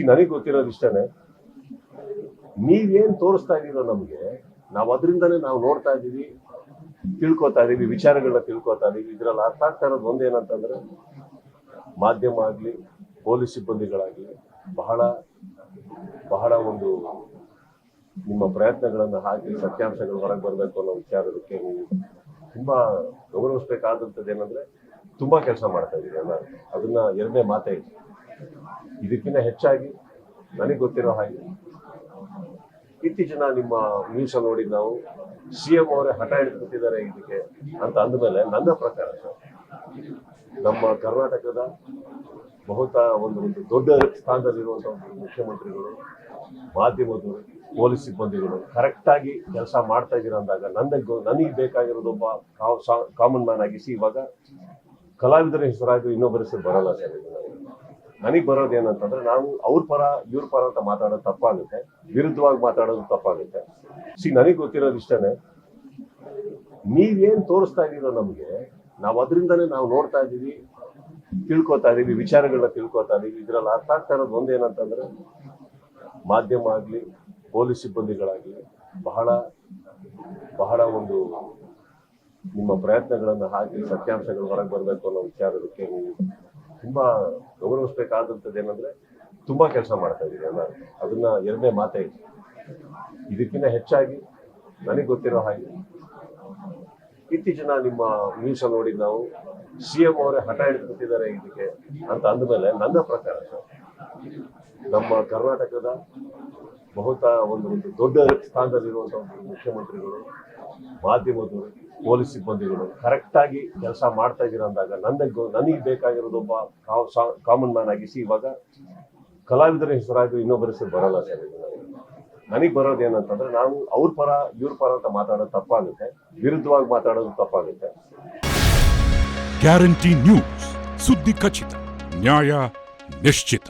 ನನಗೆ ಗೊತ್ತಿರೋದು ಇಷ್ಟನೇ, ನೀವೇನ್ ತೋರಿಸ್ತಾ ಇದೀರೋ ನಮ್ಗೆ, ನಾವು ಅದರಿಂದನೇ ನಾವು ನೋಡ್ತಾ ಇದೀವಿ, ತಿಳ್ಕೊತಾ ಇದೀವಿ, ವಿಚಾರಗಳನ್ನ ತಿಳ್ಕೊತಾ ಇದೀವಿ. ಇದ್ರಲ್ಲಿ ಅರ್ಥ ಆಗ್ತಾ ಇರೋದು ಒಂದೇನಂತಂದ್ರೆ, ಮಾಧ್ಯಮ ಆಗ್ಲಿ, ಪೊಲೀಸ್ ಸಿಬ್ಬಂದಿಗಳಾಗ್ಲಿ ಬಹಳ ಬಹಳ ಒಂದು ನಿಮ್ಮ ಪ್ರಯತ್ನಗಳನ್ನು ಹಾಕಿ ಸತ್ಯಾಂಶಗಳು ಹೊರಗೆ ಬರಬೇಕು ಅನ್ನೋ ವಿಚಾರಕ್ಕೆ ನೀವು ತುಂಬಾ ಗೌರವಿಸಬೇಕಾದಂಥದ್ದು ಏನಂದ್ರೆ, ತುಂಬಾ ಕೆಲಸ ಮಾಡ್ತಾ ಇದ್ದೀರಿ ಅಲ್ಲ, ಅದನ್ನ ಎರಡನೇ ಮಾತೇ ಇದೆ. ಇದಕ್ಕಿಂತ ಹೆಚ್ಚಾಗಿ ನನಗೆ ಗೊತ್ತಿರೋ ಹಾಗೆ ಇತ್ತೀಚಿನ ನಿಮ್ಮ ನ್ಯೂಸ್ ನೋಡಿ ನಾವು CM ಅವರೇ ಹಠ ಹಿಡಿದುಬಿಟ್ಟಿದ್ದಾರೆ ಇದಕ್ಕೆ ಅಂತ ಅಂದಮೇಲೆ, ನನ್ನ ಪ್ರಕಾರ ನಮ್ಮ ಕರ್ನಾಟಕದ ಒಂದು ದೊಡ್ಡ ಸ್ಥಾನದಲ್ಲಿರುವಂತಹ ಮುಖ್ಯಮಂತ್ರಿಗಳು, ಮಾಧ್ಯಮದವರು, ಪೊಲೀಸ್ ಸಿಬ್ಬಂದಿಗಳು ಕರೆಕ್ಟ್ ಆಗಿ ಕೆಲಸ ಮಾಡ್ತಾ ಇದ್ದೀರ ಅಂದಾಗ ನನಗೆ ಬೇಕಾಗಿರೋದು ಒಬ್ಬ ಕಾಮನ್ ಮ್ಯಾನ್ ಆಗಿಸಿ, ಇವಾಗ ಕಲಾವಿದರ ಹೆಸರಾಗಿ ಇನ್ನೊಬ್ಬರ ಹೆಸರು ಬರಲ್ಲ ಸರ್. ನನಗೆ ಬರೋದು ಏನಂತಂದ್ರೆ, ನಾವು ಅವ್ರ ಪರ ಇವ್ರ ಪರ ಅಂತ ಮಾತಾಡೋದು ತಪ್ಪಾಗುತ್ತೆ, ವಿರುದ್ಧವಾಗಿ ಮಾತಾಡೋದು ತಪ್ಪಾಗುತ್ತೆ. ನನಗೆ ಗೊತ್ತಿರೋದು ಇಷ್ಟನೇ, ನೀವೇನ್ ತೋರಿಸ್ತಾ ಇದೀರೋ ನಮ್ಗೆ, ನಾವು ಅದರಿಂದನೇ ನಾವು ನೋಡ್ತಾ ಇದೀವಿ, ತಿಳ್ಕೊತಾ ಇದೀವಿ, ವಿಚಾರಗಳನ್ನ ತಿಳ್ಕೊತಾ ಇದೀವಿ. ಇದ್ರಲ್ಲಿ ಅರ್ಥ ಆಗ್ತಾ ಇರೋದು ಒಂದೇನಂತಂದ್ರೆ, ಮಾಧ್ಯಮ ಆಗ್ಲಿ, ಪೊಲೀಸ್ ಸಿಬ್ಬಂದಿಗಳಾಗ್ಲಿ ಬಹಳ ಬಹಳ ಒಂದು ನಿಮ್ಮ ಪ್ರಯತ್ನಗಳನ್ನು ಹಾಕಿ ಸತ್ಯಾಂಶಗಳು ಹೊರಗೆ ಬರಬೇಕು ಅನ್ನೋ ವಿಚಾರಕ್ಕೆ ನೀವು ತುಂಬಾ ಗೌರವಿಸಬೇಕಾದಂಥದ್ದು ಏನಂದ್ರೆ, ತುಂಬಾ ಕೆಲಸ ಮಾಡ್ತಾ ಇದ್ದೀರಿ ಅಲ್ಲ, ಅದನ್ನ ಎರಡನೇ ಮಾತೇ ಇದೆ. ಇದಕ್ಕಿಂತ ಹೆಚ್ಚಾಗಿ ನನಗೆ ಗೊತ್ತಿರೋ ಹಾಗೆ ಇತ್ತೀಚಿನ ನಿಮ್ಮ ನ್ಯೂಸ್ ನೋಡಿ ನಾವು CM ಅವರೇ ಹಠ ಹಿಡಿದುಬಿಟ್ಟಿದ್ದಾರೆ ಇದಕ್ಕೆ ಅಂತ ಅಂದಮೇಲೆ, ನನ್ನ ಪ್ರಕಾರ ನಮ್ಮ ಕರ್ನಾಟಕದ ಒಂದು ದೊಡ್ಡ ಸ್ಥಾನದಲ್ಲಿರುವಂತಹ ಮುಖ್ಯಮಂತ್ರಿಗಳು, ಮಾಧ್ಯಮದವರು, ಪೊಲೀಸ್ ಸಿಬ್ಬಂದಿಗಳು ಕರೆಕ್ಟ್ ಆಗಿ ಕೆಲಸ ಮಾಡ್ತಾ ಇದ್ದೀರ ಅಂದಾಗ ನನಗೆ ಬೇಕಾಗಿರೋದು ಒಬ್ಬ ಕಾಮನ್ ಮ್ಯಾನ್ ಆಗಿಸಿ, ಇವಾಗ ಕಲಾವಿದರ ಹೆಸರಾಗಿ ಇನ್ನೊಬ್ಬರ ಹೆಸರು ಬರಲ್ಲ ಸರ್. ನನಗೆ ಬರೋದು ಏನಂತಂದ್ರೆ, ನಾವು ಅವ್ರ ಪರ ಇವ್ರ ಪರ ಅಂತ ಮಾತಾಡೋದು ತಪ್ಪಾಗುತ್ತೆ, ವಿರುದ್ಧವಾಗಿ ಮಾತಾಡೋದು ತಪ್ಪಾಗುತ್ತೆ. ಗ್ಯಾರಂಟಿ ನ್ಯೂಸ್, ಸುದ್ದಿ ಖಚಿತ, ನ್ಯಾಯ ನಿಶ್ಚಿತ.